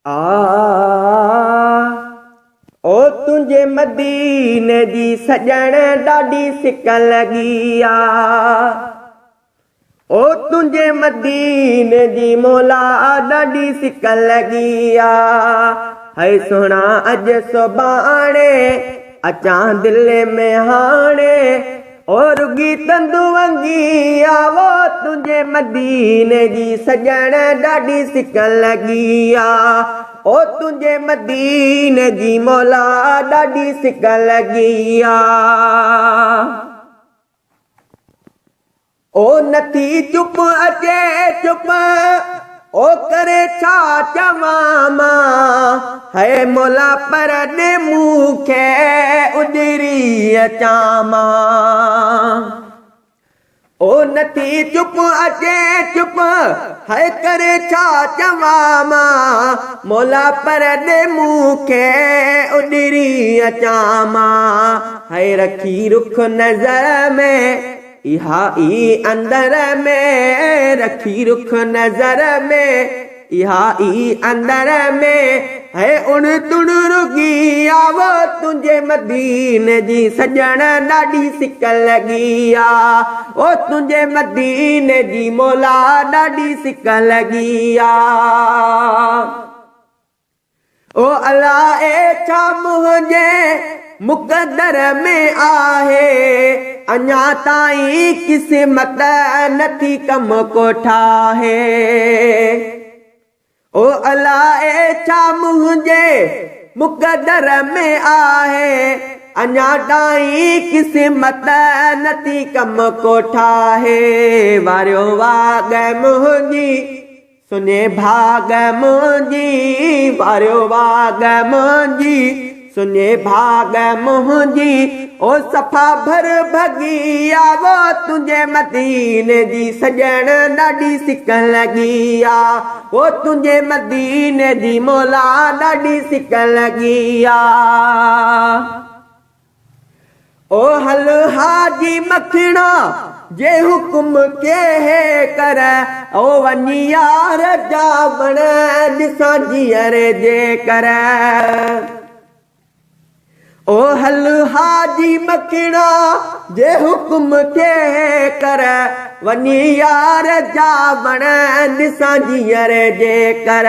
आ ओ तुंहिंजे मदीने जी सजण ॾाढी सिक लॻी आ। ओ तुंहिंजे मदीने जी मौला ॾाढी सिक लॻी आ। है सोना अॼु सुभाणे अचां दिलि में हाणे और रुगी तंदू वंगी आ। वो तुंहिंजे मदीने जी सजण ॾाढी सिक लॻी आ। ओ तुंहिंजे मदीने जी मौला ॾाढी सिक लॻी आ। ओ नथी चुप अचे चुप ओ करे छा चवां मां। है मौला पर ॾे मूंखे उॾरी अचां मां। ओ नथी चुप अचे चुप है करे छा चवां मां। मौला पर ॾे मूंखे उॾरी अचां मां। है रखी रुख नज़र में इहा ई अंदर में रखी रुख नज़र में इहा ई अंदर में है उण तुण रुगी आ। वो तुंहिंजे मदीने जी सजण ॾाढी सिक लॻी आ। ओ तुंहिंजे मदीने जी मौला ॾाढी सिक लॻी आ। ओ अल्लाह ए छा मुंहिंजे मुक़दर में आहे। अञा ताईं क़िस्मत नथी कम को ठाहे। ओ अल्लाह ए छा मुंहिंजे मुक़दर में आहे। अञा ताईं क़िस्मत नथी कम को ठाहे। वारियो वाग मुंहिंजी सुने भाग मुंहिंजी। वारियो वाग मुंहिंजी सुने भाग मुंहिंजी। ओ सफ़ा भर भगी आ। वो तुंहिंजे मदीने जी सजण ॾाढी सिक लॻी आ। ओ तुंहिंजे मदीने जी मौला ॾाढी सिक लॻी आ। ओ हल हाजी मखणा जे हुकुम के कर। ओ वञी यार जा वण ॾिसां जीअर जे कर। ओ हल हाजी मखणा जे हुकुम के कर। वञी यार जा वण ॾिसां जीअर जे कर।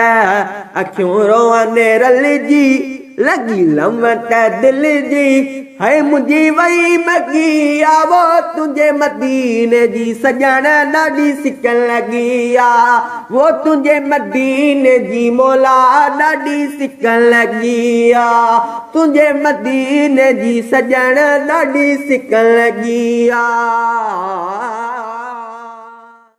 अखियूं रोअनि रलिजी लॻी लमत दिलि जी। है मुंहिंजी वई मगी आ। वो तुंहिंजे मदीने जी सजण ॾाढी सिक लॻी आ। वो तुंहिंजे मदीने जी मौला ॾाढी सिक लॻी आ। तुंहिंजे मदीने जी सजण ॾाढी सिक लॻी आ।